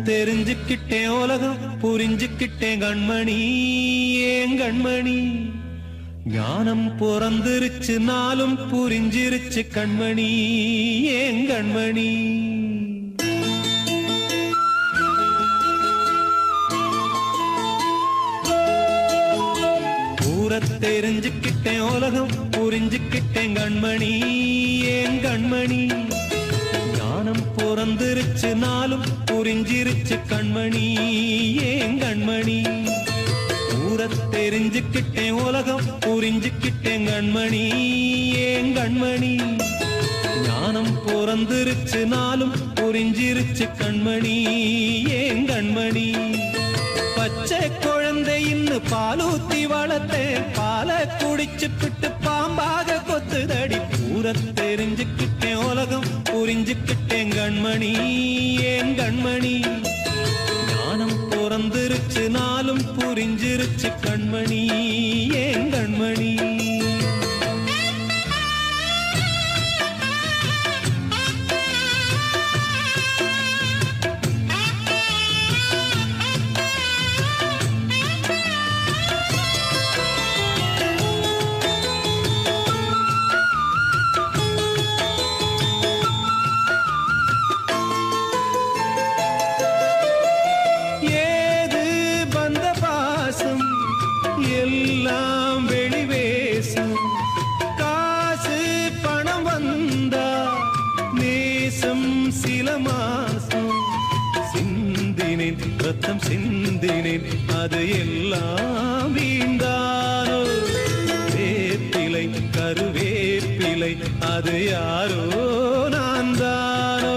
தெரிஞ்சுக்கிட்டேன் உலகம் புரிஞ்சுக்கிட்டேன் கண்மணி ஏன் கண்மணி ஞானம் பிறந்திருச்சு நாளும் புரிஞ்சிருச்சு கண்மணி ஏன் கண்மணி தெரிஞ்சுக்கிட்டேன் உலகம் புரிஞ்சுக்கிட்டேன் கண்மணி ஏன் கண்மணி ஞானம் பிறந்திருச்சு நாளும் புரிஞ்சிருச்சு கண்மணி ஏன் கண்மணி தெரிஞ்சுக்கிட்டேன் உலகம் புரிஞ்சுக்கிட்டேன் கண்மணி ஏன் கண்மணி ஞானம் பிறந்திருச்சு நாளும் புரிஞ்சிருச்சு கண்மணி ஏன் கண்மணி பச்சை குழந்தை இன்னும் பாலூத்தி வளர்த்தேன் பாலை குடிச்சு பிட்டு பாம்பாக கொத்துதடி தெரிஞ்சுக்கிட்டேன் உலகம் புரிஞ்சுக்கிட்டேன் கண்மணி ஏன் கண்மணி ஞானம் பிறந்திருச்சு நாளும் புரிஞ்சிருச்சு கண்மணி ஏன் கண்மணி ரத்தம் சிந்தினேன் அது எல்லாம் வீண்டானோ வேப்பிலை கருவேப்பிலை அது யாரோ நான் தானோ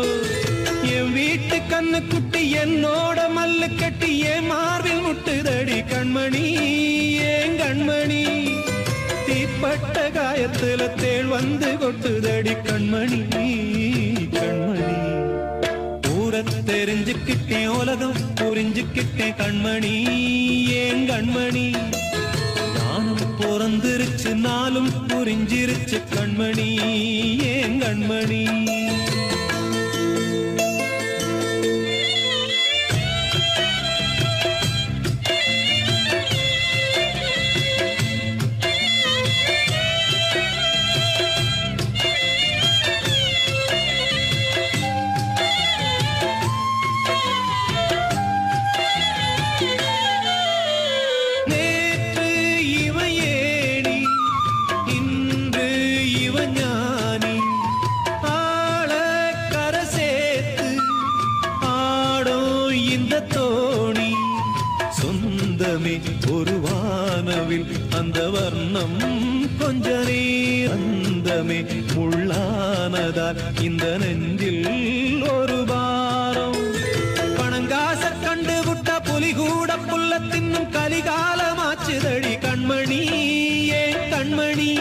என் வீட்டு கண்ணு குட்டி என்னோட மல்லு கட்டி என் மார்பில் முட்டுதடி கண்மணி ஏன் கண்மணி தீப்பட்ட காயத்துல தேள் வந்து கொட்டுதடி கண்மணி கண்மணி தெரிஞ்சுக்கிட்டேன் உலகம் புரிஞ்சுக்கிட்டேன் கண்மணி ஏன் கண்மணி ஞானம் பிறந்திருச்சு நாளும் புரிஞ்சிருச்சு கண்மணி ஏன் கண்மணி ஒரு வானவில் அந்த வர்ணம் கொஞ்ச நேரந்தமே முள்ளானதால் இந்த நெஞ்சில் ஒரு பாரம் பணங்காச கண்டு விட்ட புலி கூட புல்ல தின்னும் கலிகாலமாச்சுதடி கண்மணி ஏன் கண்மணி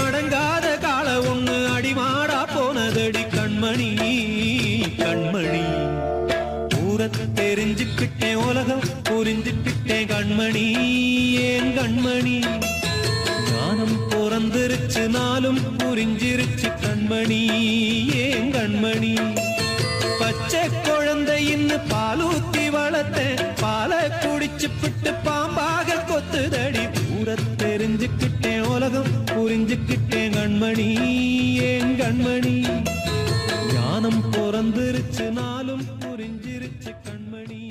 அடங்காத கால ஒண்ணு அடிமாடா போனதடி கண்மணி கண்மணி தெரிஞ்சுக்கிட்டேன் உலகம் புரிஞ்சுக்கிட்டேன் கண்மணி ஏன் கண்மணி ஞானம் பிறந்திருச்சு நாளும் புரிஞ்சிருச்சு கண்மணி ஏன் கண்மணி பச்சை குழந்தை இன்னும் பாலூத்தி வளர்த்தேன் பாலை குடிச்சு பிட்டு பாம்பாக கொத்துதடி தெரிஞ்சுக்கிட்டேன் உலகம் புரிஞ்சுக்கிட்டேன் கண்மணி ஏன் கண்மணி ஞானம் பிறந்திருச்சு நாளும் புரிஞ்சிருச்சு கண்மணி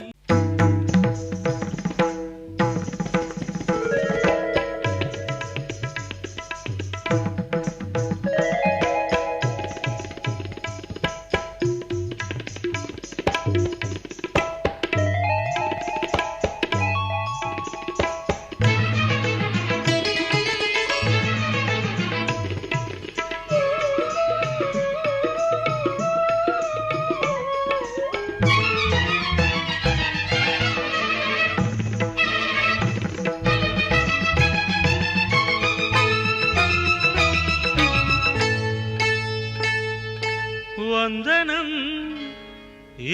வந்தனம்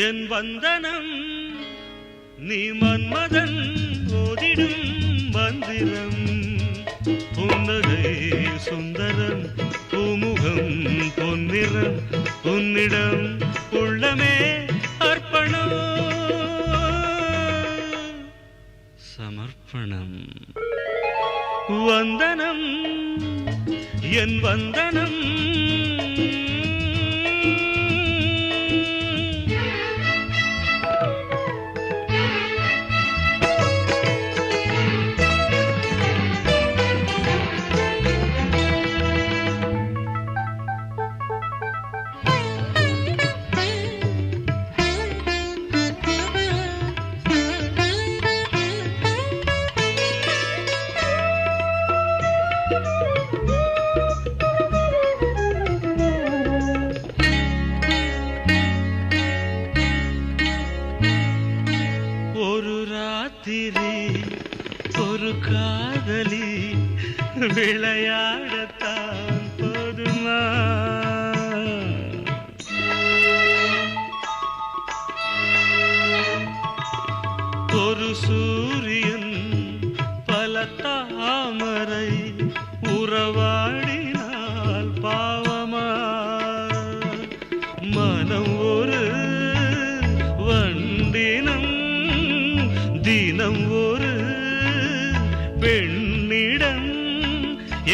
என் வந்தனம் நீ மன்மதன் ஓதிடும் மந்திரம் புன்னகை சுந்தரம் பூமுகம் பொன்னிறம் உன்னிடம் உள்ளமே அர்ப்பணம் என் வந்தனம் ஒரு காதலி விளையாடத்தான் போதுமா ஒரு சூரியன் பல தாமரை உறவாடினால் பாவமா மனம் ஒரு வண்டினம் தினம் ஒரு பெண்ணிடம்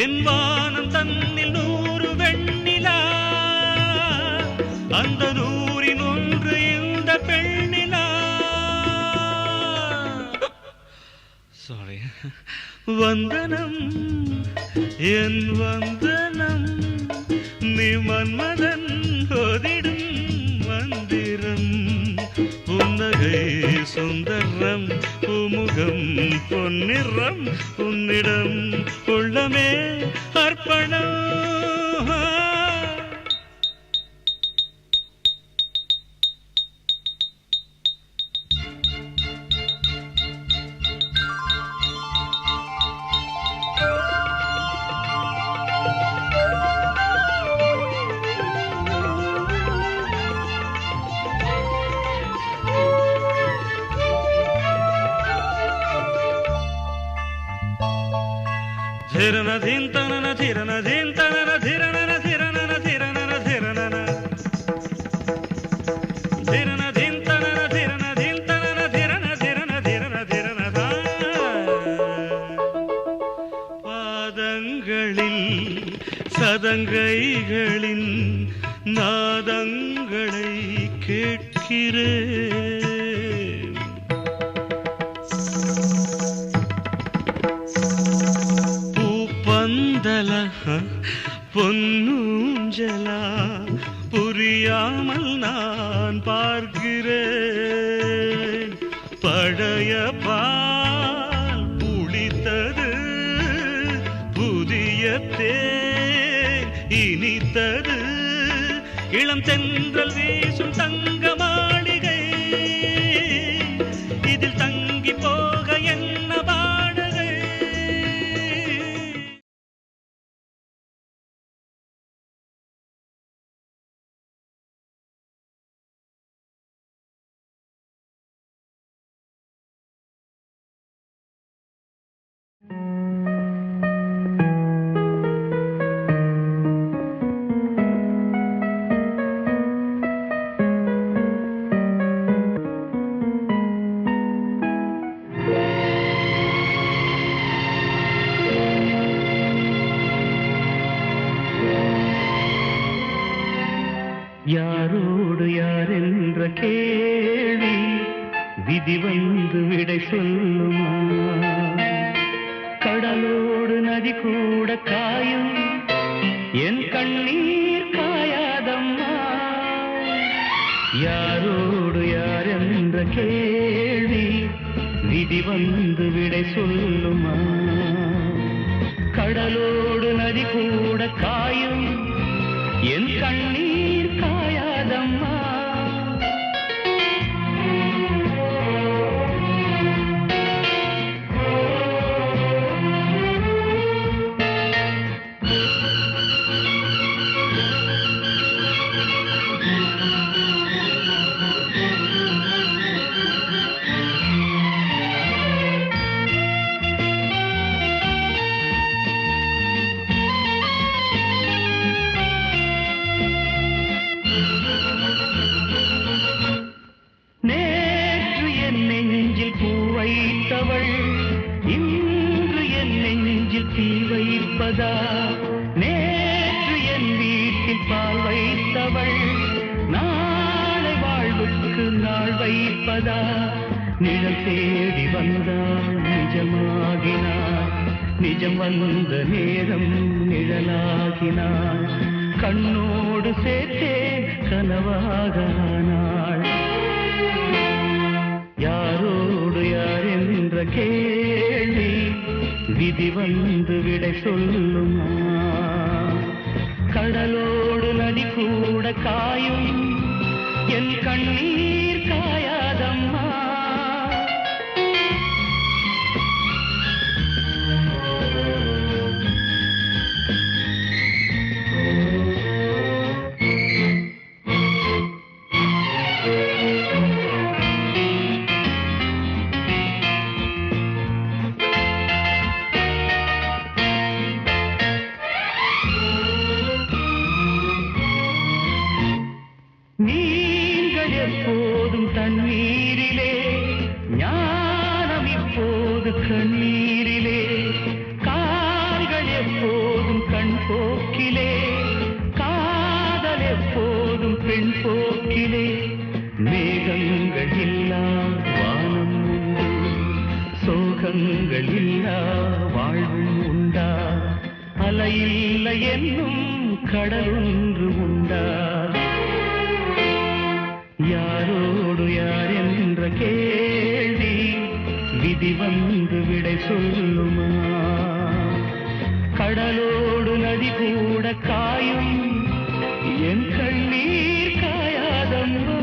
என் வானம் தன்னில் 100 வெண்ணிலா அந்த 100இன் ஒன்று இந்த பெண்ணிலா சாரி வந்தனம் என் வந்தனம் நீ மன்மதன் ஓதிடும் மந்திரம் புன்னகை சுந்தரம் பூமுகம் பொன்னிறம் உன்னிடம் உள்ளமே அர்ப்பணம் धिरना धिन तनना धिरना धिन तनना धिरना धिरना धिरना धिरना धिरना धिन तनना धिरना धिन तनना धिरना धिरना धिरना धिरना பாதங்களில் சதங்கைகளின் நாதங்களை கேட்கிறேன் பொன்னூஞ்சலா புரியாமல் நான் பார்க்கிறேன் பழைய பால் புளித்தது புதிய தேன் இனித்தது இளம் தென்றல் வீசும் தங்க மாளிகை இதில் தங்கி போக என்ன வாடகை யாரோடு யார் என்ற கேள்வி விதி வந்து விடை சொல்லுமா கடலோடு நதி கூட காயும் என் கண்ணீர் காயாதம்மா யாரோடு யார் என்ற கேள்வி விதி வந்து விடை சொல்லுமா கடலோடு நதி கூட காயும் என் கண்ணீர் காயாதம்மா பால் வைத்தவள் நாளை வாழ்வுக்கு நாள் வைப்பதா? நிழல் தேடி வந்தாள் நிஜமாகினாள், நிஜம் வந்த நேரம் நிழலாகினாள், கண்ணோடு சேர்த்தே கனவாகானாள். யாரோடு யார் என்ற கேள்வி விதி வந்து விடை சொல்லுமா? கடலோடு நதி கூட காயும், என் கண்ணீர் காயாதம்மா. நீங்கள் எப்போதும் தண்ணீரிலே, ஞானம் இப்போது கண்ணீரிலே, கால்கள் எப்போதும் கண் போக்கிலே, காதல் எப்போதும் பெண் போக்கிலே. மேகங்கள் இல்லா வானம் உண்டு, சோகங்கள் இல்லா வாழ்வும் உண்டா? அலையில்லை என்னும் கடலொன்று உண்டா? யாரோடு யார் என்ற கேள்வி விதி வந்து விடை சொல்லுமா? கடலோடு நதி கூட காயும், என் கண்ணீர் காயாதம்மா.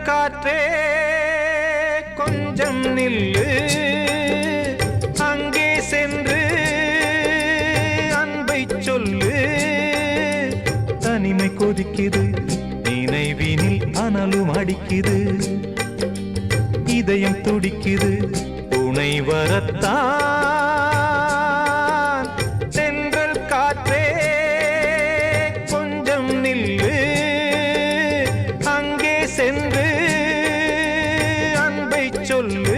காற்றே கொஞ்சம் நில்லு, அங்கே சென்று அன்பை சொல்லு. தனிமை கொதிக்குது, நினைவினில் அனலும் அடிக்குது, இதயம் துடிக்குது துணை வரத்தான். சென்றல் காற்றே கொஞ்சம் நில்லு, அங்கே சென்று அன்பை சொல்லு.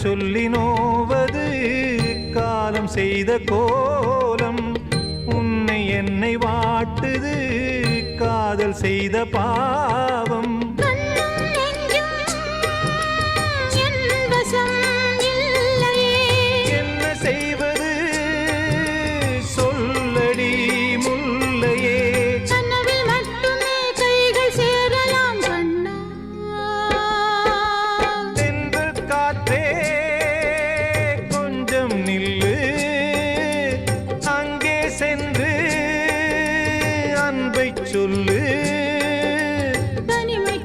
சொல்லி நோவது காலம் செய்த கோலம், உன்னை என்னை வாட்டுது காதல் செய்த பாவம். என்ன செய்வது சொல்லடி முல்லையே? சொல்லு, தனிமை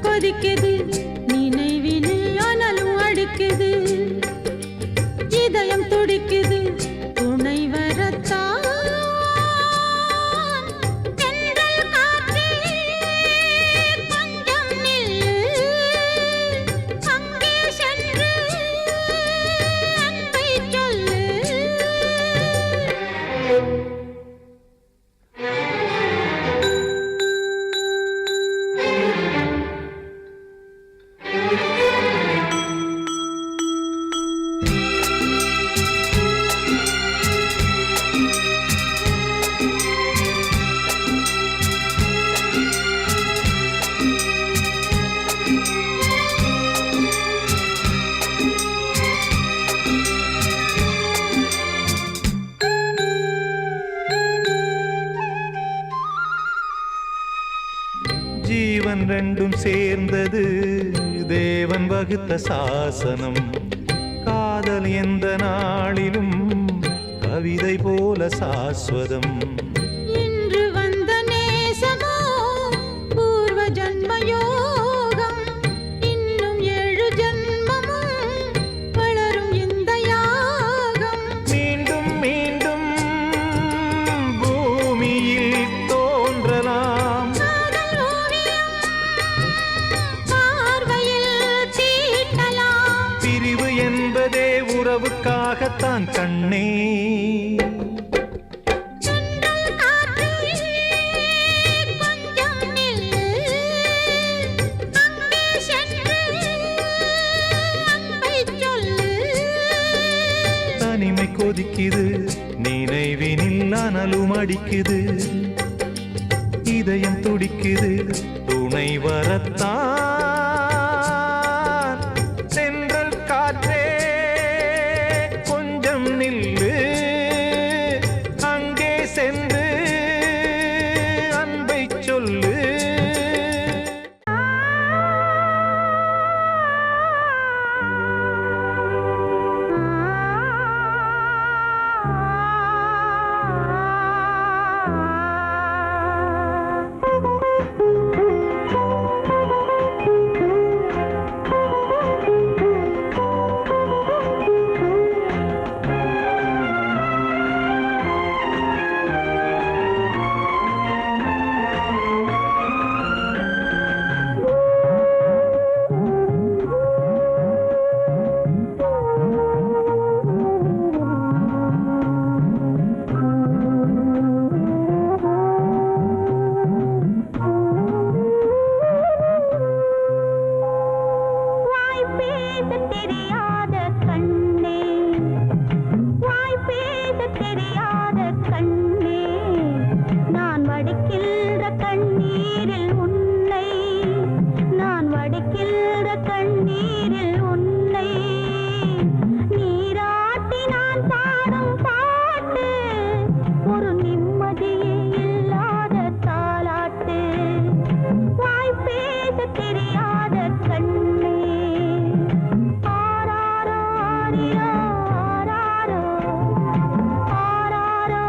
ஜீவன் ரெண்டும் சேர்ந்தது தேவன் வகுத்த சாசனம். காதல் எந்த நாளிலும் கவிதை போல சாஸ்வதம். இன்று வந்த நேசமோ பூர்வ ஜன்ம யோகம். இன்னும் 7 ஜன்மமும் வளரும் இந்த யாகம். மீண்டும் மீண்டும் பூமியில் தோன்றலாம். காதல் ஓவியம் பார்வையில் தீட்டலாம். பிரிவு என்பதே உறவுக்காகத்தான் கண்ணே. சென்றல் காற்றே கொஞ்சம் நில்லு. அங்கே சென்று அன்பைச் சொல்லு. தனிமை கொதிக்குது, நினைவினில் அனலும் அடிக்குது. இதயம் துடிக்குது, துணை வரத்தான். சென்றல் காற்றே கொஞ்சம் நில்லு. அங்கே சென்று அன்பை சொல்லு. வாய் பேசத் தெரியாத கண்ணே, வாய் பேசத் தெரியாத கண்ணே, நான் வடிக்கின்ற கண்ணீரில் உன்னை, நான் வடிக்கின்ற கண்ணீரில் உன்னை, நீராட்டி நான் பாடும் பாட்டு ஒரு நிம்மதியே இல்லாத தாலாட்டு. வாய் பேசத் தெரியாத கண்ணே. ஆராரோ ஆரிரோ ஆராரோ ஆராரோ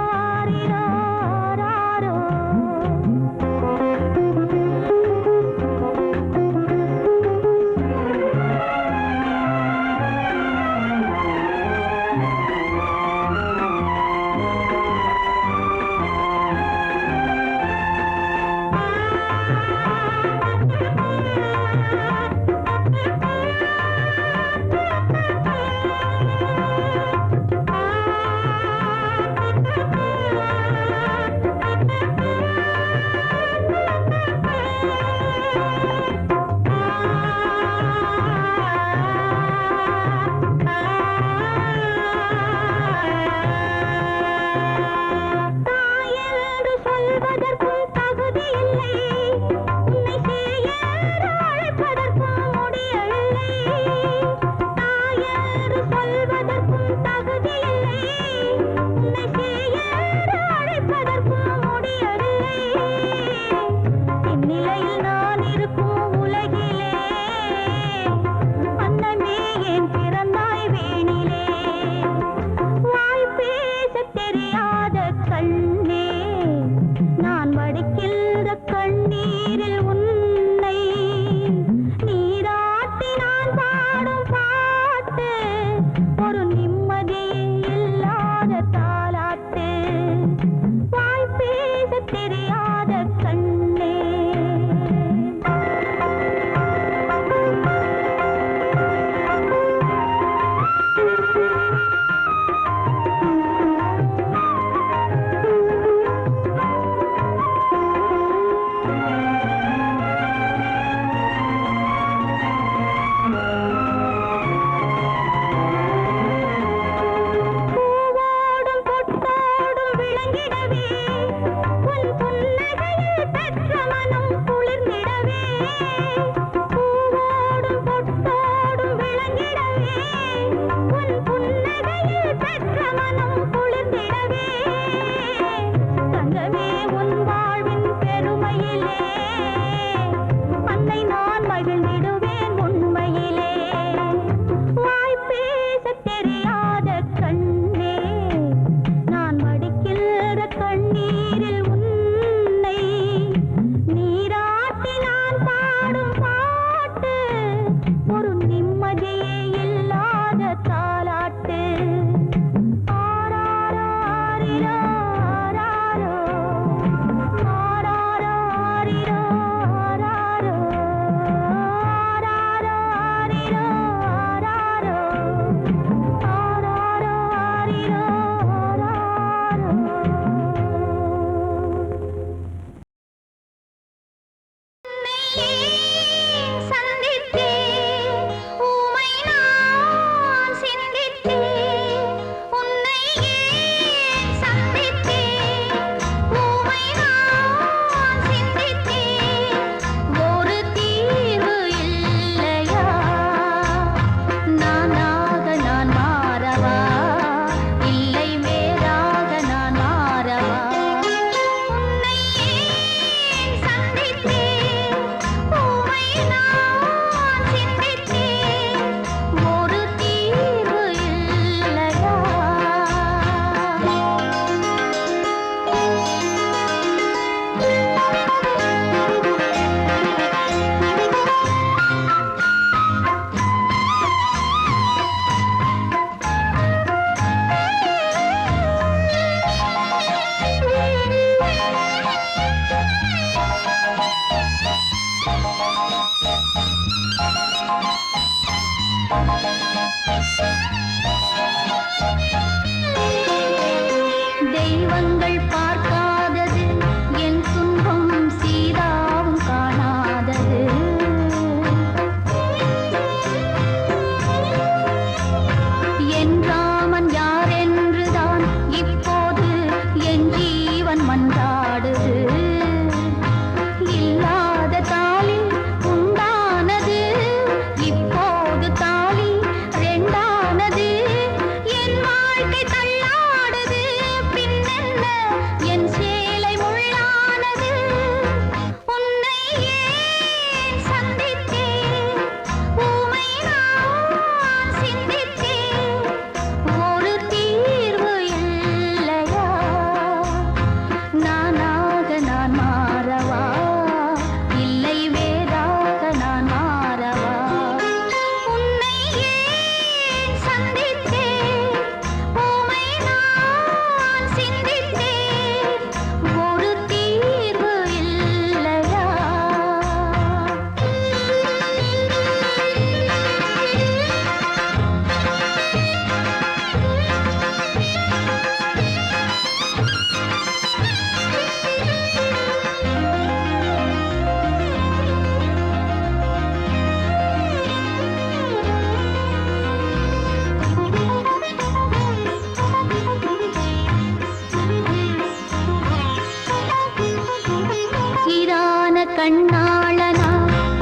கண்ணாளனா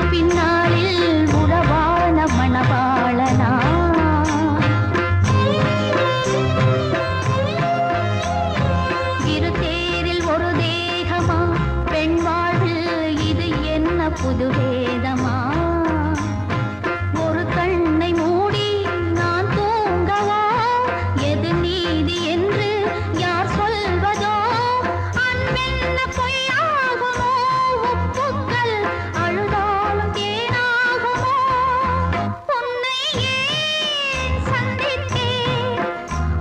பின்னாளில் உறவான மணவாளனா இரு தேரில் ஒரு தேகமா பெண் வாழ்வில் இது என்ன புது வேதமா ஒரு கண்ணை மூடி நான் தூங்கவா எது நீதி என்று யார் சொல்வதோ அன்பென்ன பொய்யாகுமோ உப்புக்கள் அழுதாலும் தேனாகுமோ உன்னை ஏன் சந்தித்தேன்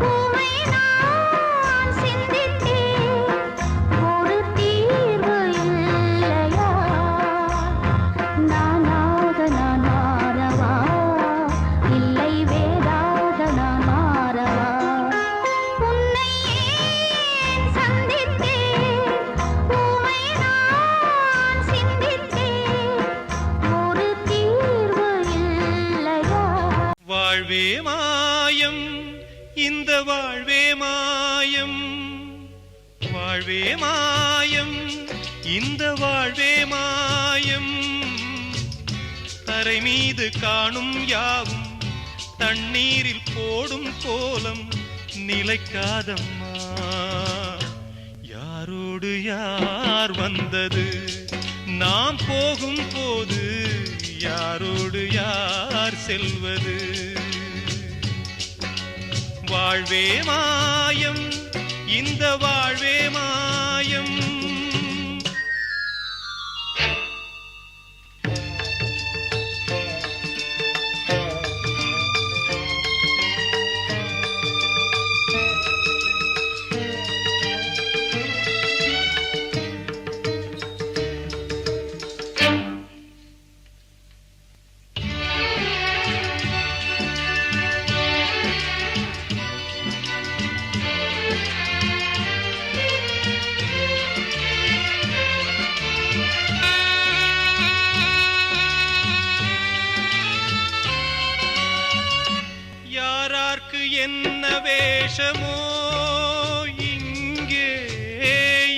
பூவை நான் சிந்தித்தேன் ஒரு தீர்வு இல்லையா நானாக நான் மாறவா இல்லை வேறாக நான் மாறவா உன்னை ஏன் சந்தித்தேன் பூவை நான் சிந்தித்தேன் ஒரு தீர்வு இல்லையா வாழ்வே மாயம் இந்த வாழ்வே மாயம் வாழ்வே மாயம் இந்த வாழ்வே மாயம் தரை மீது காணும் யாவும் தண்ணீரில் போடும் கோலம் நிலைக்காதம்மா யாரோடு யார் வந்தது நாம் போகும் போது யாரோடு யார் செல்வது வாழ்வே மாயம் இந்த வாழ்வே மாயம் யாரார்க்கு என்ன வேஷமோ இங்கே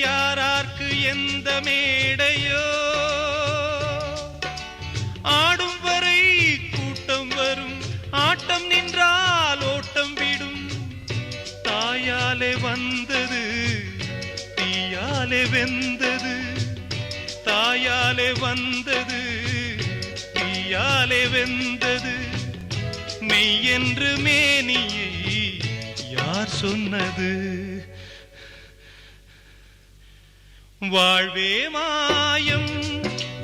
யாரார்க்கு எந்த மேடையோ ஆடும் வரை கூட்டம் வரும் ஆட்டம் நின்றால் ஓட்டம் விடும் தாயாலே வந்தது தீயாலே வெந்தது தாயாலே வந்தது தீயாலே வெந்தது மெய் என்று மேனியை யார் சொன்னது வாழ்வே மாயம்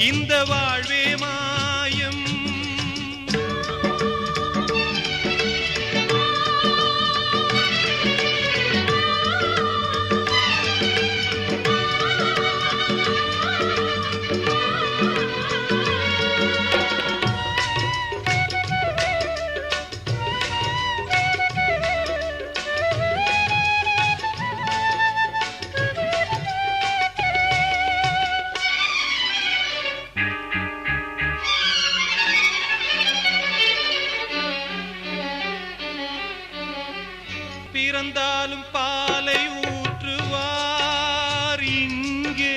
இந்த வாழ்வே மாயம் பிறந்தாலும் பாலை ஊற்றுவார் இங்கே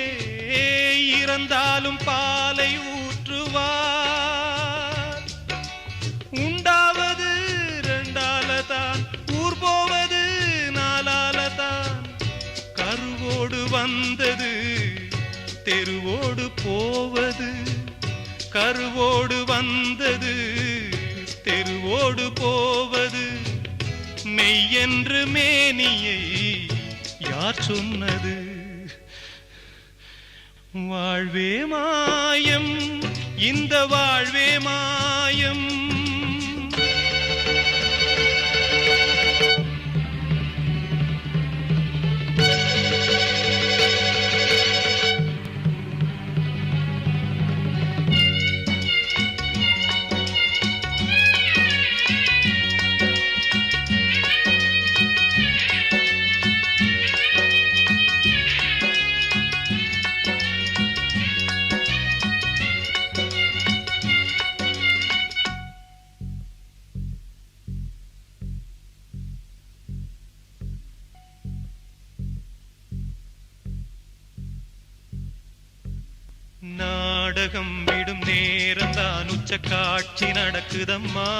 இறந்தாலும் பாலை ஊற்றுவார் உண்டாவது ரெண்டாலதான் ஊர் போவது நாலாலதான் கருவோடு வந்தது தெருவோடு போவது கருவோடு வந்தது தெருவோடு போவது மெய் என்று மேனியை யார் சொன்னது வாழ்வே மாயம் இந்த வாழ்வே மாயம் நாடகம் விடும் நேரம் தான் உச்ச காட்சி நடக்குதம்மா.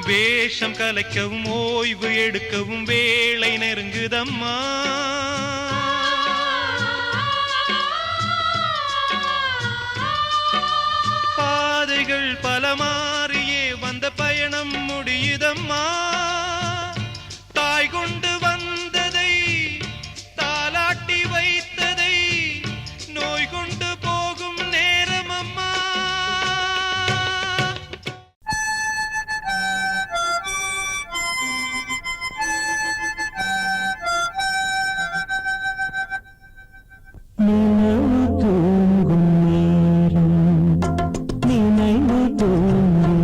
வேஷம் கலைக்கவும் ஓய்வு எடுக்கவும் வேளை நெருங்குதம்மா. பாதைகள் பல மாறியே வந்த பயணம் முடியுதம்மா. தாய் கொண்டு வந்ததை தாலாட்டி வைத்ததை நோய் கொண்டு போகும் நேரம் அம்மா. நினைவு தூங்கும் நேரம், நினைவு தூங்கும்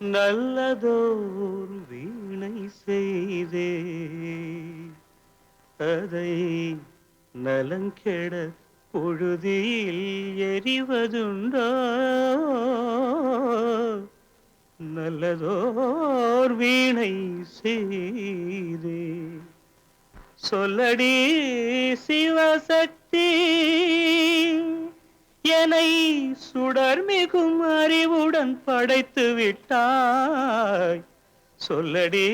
நல்லதோர் வீணை செய்தே அதை நலங்கெட பொழுதில் எறிவதுண்டோ நல்லதோர் வீணை செய்தே சொல்லடி சிவசக்தி என்னை சுடர் மிகும் அறிவுடன் படைத்து விட்டாய் சொல்லடி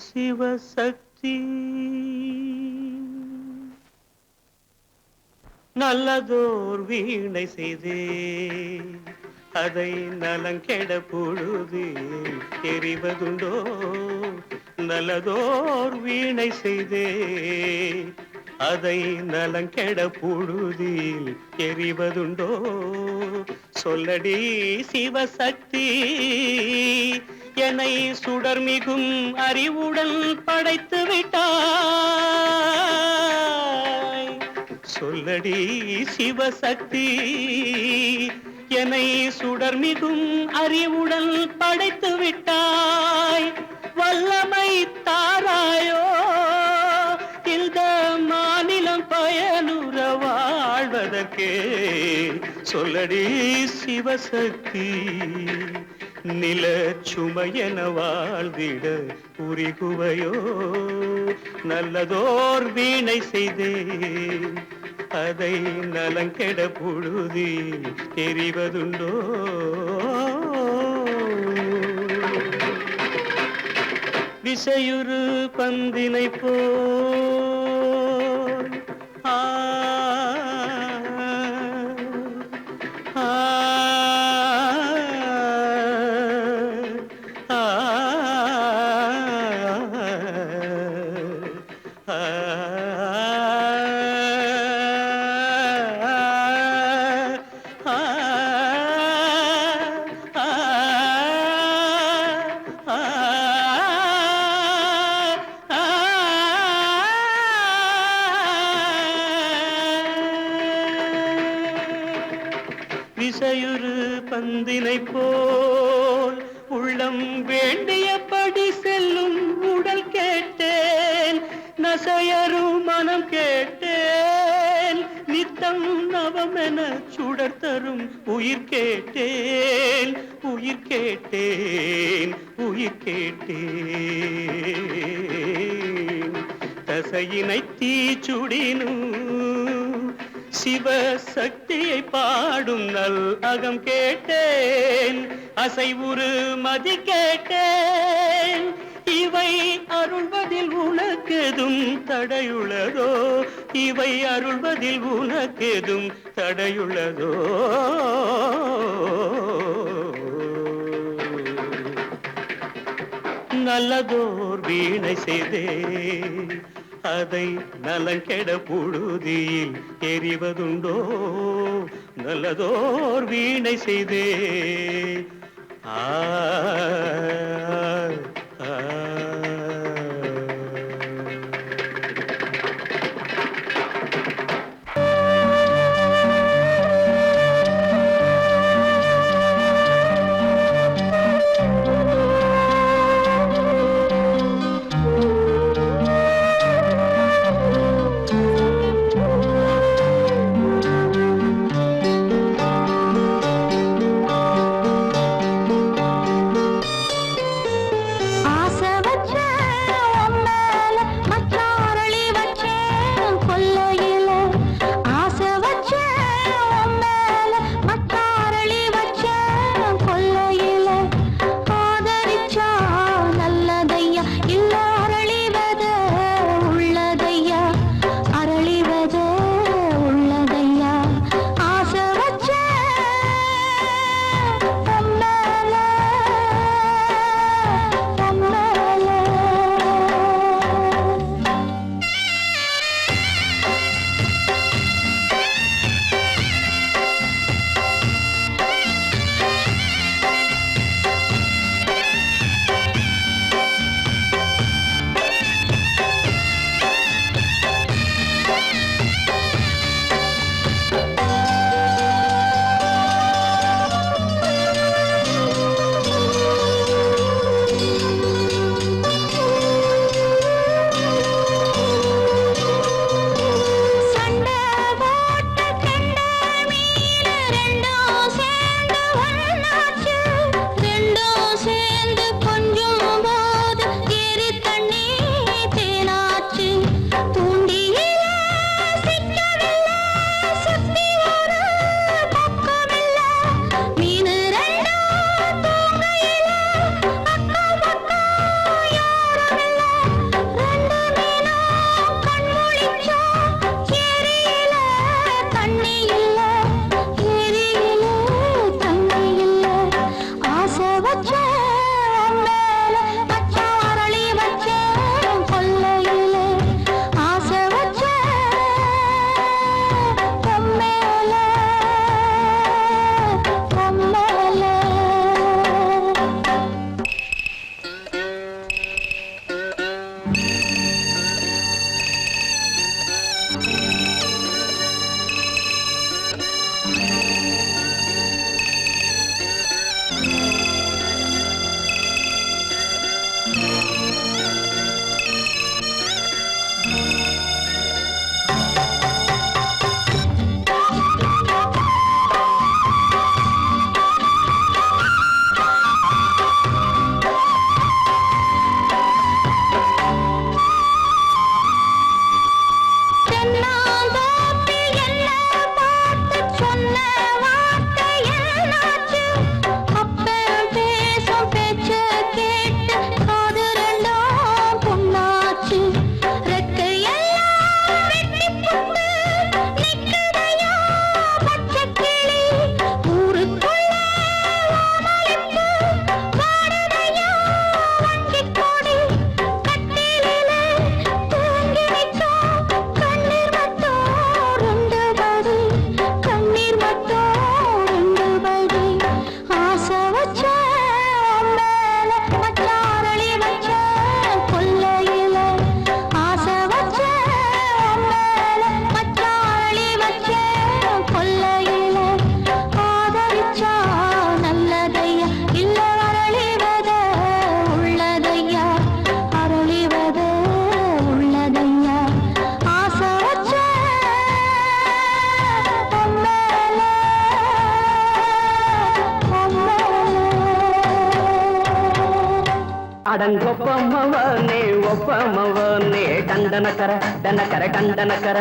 சிவசக்தி நல்லதோர் வீணை செய்தே அதை நலங்கெட பொழுதில் எறிவதுண்டோ நல்லதோர் வீணை செய்தே அதை நலங்கெட பொழுதில் எறிவதுண்டோ சொல்லடி சிவசக்தி என்னை சுடர் மிகும் அறிவுடன் படைத்து விட்டாய் சொல்லடி சிவசக்தி என்னை சுடர் மிகும் அறிவுடன் படைத்து விட்டாய் வல்லமை தாராயோ இந்த மாநிலம் பயனுற வாழ்வதற்கே சொல்லடி சிவசக்தி நில சுமையென வாழ்ந்திட புரிகுவையோ நல்லதோர் வீணை செய்தே அதை நலங்கெட பொழுதில் தெரிவதுண்டோ விசையுறு பந்தினை போல் ஆ ஆ விசையுறு பந்தினை போல் உள்ளம் வேண்டியபடி செல்லும் உடல் கேட்டேன் நசையரு மனம் கேட்டேன் நித்தம் நவமென சுடர் தரும் உயிர் கேட்டேன் உயிர் கேட்டேன் உயிர் கேட்டேன் தசையினை தீச்சுடினும் சிவசக்தியை பாடும் நல் அகம் கேட்டேன் அசைவுறு மதி கேட்டேன் இவை அருள்வதில் உனக்கெதும் தடையுள்ளதோ இவை அருள்வதில் உனக்கெதும் தடையுள்ளதோ நல்லதோர் வீணை செய்தே அதை நலங்கெட பொழுதில் எறிவதுண்டோ நல்லதோர் வீணை செய்தே ஆ அடங்கொப்பமவனே ஒப்பமவனே டண்டனக்கர டனக்கர டண்டனக்கர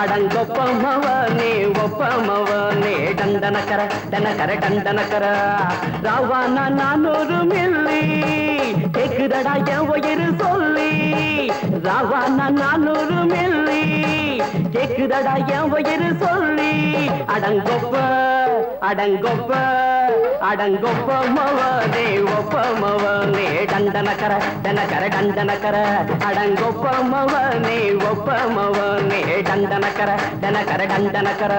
அடங்கொப்பமவனே ஒப்பமவனே டண்டனக்கர டனக்கர டண்டனக்கர ராவானா 400 மில்லி கேக்குதடா என் உயிர் சொல்லி ராவானா 400 மில்லி கேக்குதடா என் உயிர் சொல்லி அடங்கொப்ப அடங்கொப்ப அடங்கொப்பமவனே ஒப்பமவனே டண்டனக்கர டனக்கர டண்டனக்கர அடங்கொப்பமவனே ஒப்பமவனே டண்டனக்கர டனக்கர டண்டனக்கர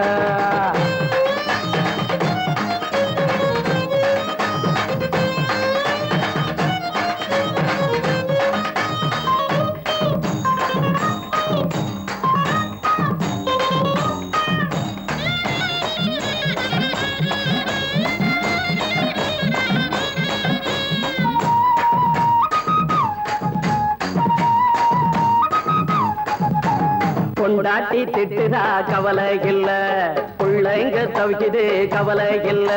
கொண்டாட்டி திட்டுதா கவலை இல்ல பிள்ளைங்க தவிக்குது கவலை இல்ல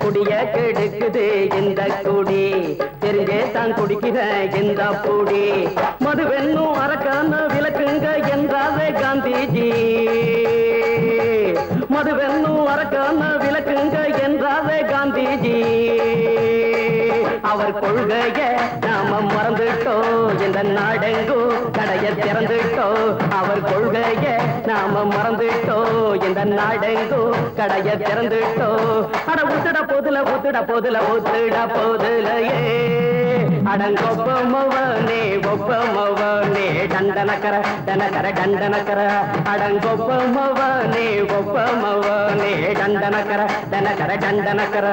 குடிய கெடுக்குது இந்த குடி தெரிஞ்சே தான் குடிக்கிற இந்த பூடி மதுவென்னும் அரக்கான விளக்குங்க என்றாரே காந்திஜி மதுவென்னும் அரக்கான விளக்குங்க என்றாரே காந்திஜி அவர் கொள்கைய நாம மறந்துட்டோம் இந்த நாடெங்கும் கடைய திறந்துட்டோம் அவர் கொள்கைய நாம மறந்துட்டோம் இந்த நாடெங்கும் கடைய திறந்துட்டோம் அட ஊத்துட போதுல ஊத்துட போதுல ஊத்துட போதுலையே அடங்கொப்பமவனே ஒப்பமவனே டண்டனக்கர டனக்கர டண்டனக்கர அடங்கொப்பமவனே ஒப்பமவனே டண்டனக்கர டனக்கர டண்டனக்கர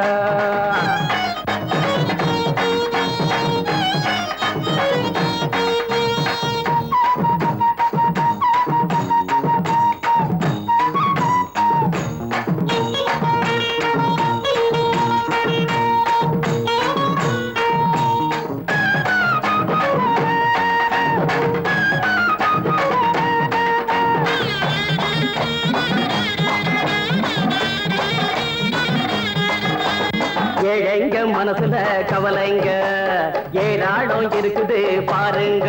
ஏழைங்க மனசுல கவலைங்க ஏராளம் இருக்குது பாருங்க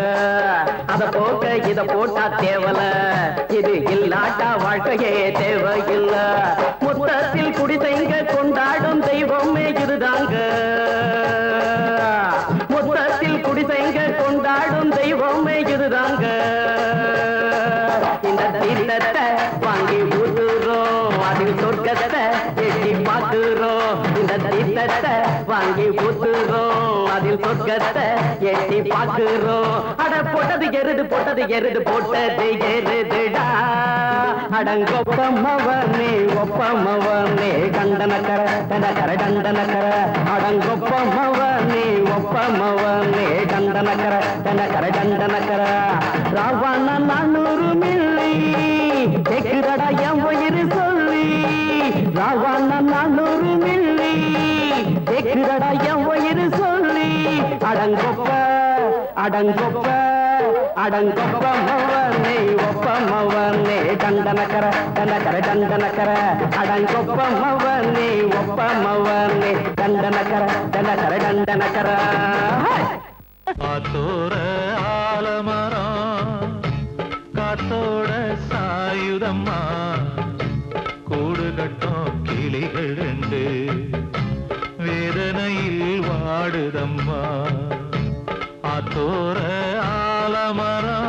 அத போக்க இத போட்டா தேவல இது இல்லாட்டா வாழ்க்கையே தேவையில்ல மொத்தத்தில் குடிசைங்க கொண்டாடும் தெய்வமே இதுதாங்க மொத்தத்தில் குடிசைங்க கொண்டாடும் தெய்வமே இதுதாங்க இந்த தீர்த்தத்தை வாங்கி ஊத்துறோம் அதில் சொர்க்கத்தை எட்டி பார்க்கிறோம் இந்த தீர்த்தத்தை வாங்கி ஊத்துறோம் அதில் சொர்க்கத்தை எட்டி பார்க்கிறோம் அட போட்டது எருது போட்டது எருதுடா அடங்கொப்பமவனே ஒப்பமவனே கண்டனக்கர டனக்கர டண்டனக்கர அடங்கொப்பமவனே ஒப்பமவனே கண்டனக்கர டனக்கர டண்டனக்கர ராவண 400 மில்லி அடங்கொப்ப அடங்கொப்ப மவனே ஒப்ப மவனே டண்டனக்கர டண்டக்கர டண்டனக்கர அடங்கொப்ப மவனே ஒப்ப மவனே டண்டனக்கர டண்டக்கர டண்டனக்கர காத்தோர ஆலமரம் காத்தோட சாயுதம்மா கூடு கட்டும் கிளிகள் ரெண்டு வேதனையில் வாடுதம்மா ஆத்தோர ஆலமரம்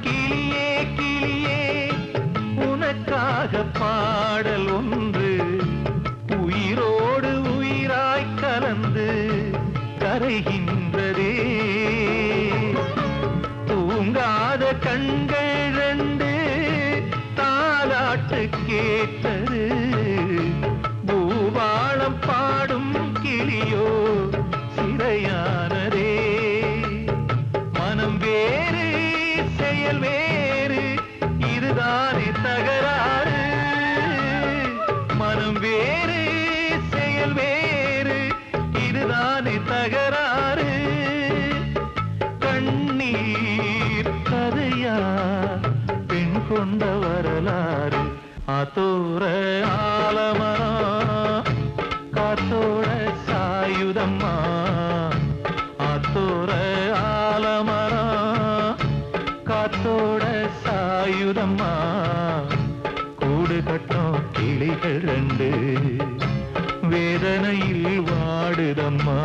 கிளியே கிளியே உனக்காக பாடல் ஒன்று உயிரோடு உயிராய் கலந்து கரைகின்றதே தூங்காத கண்கள் ரெண்டு தாலாட்டு கேட்டது பூபாளம் பாடும் கிளியோ சிறையானதே மனம் வேறு செயல் வேறு இதுதானே தகராறு மனம் வேறு செயல் வேறு இதுதானே தகராறு கண்ணீர் கதையா பெண் கொண்ட வரலாறு ஆத்தோர ஆலமரம் காத்தோட சாயுதம்மா ஆத்தோர ஆலமரம் காத்தோட சாயுதம்மா கூடு கட்டும் கிளிகள் ரெண்டு வேதனையில் வாடுதம்மா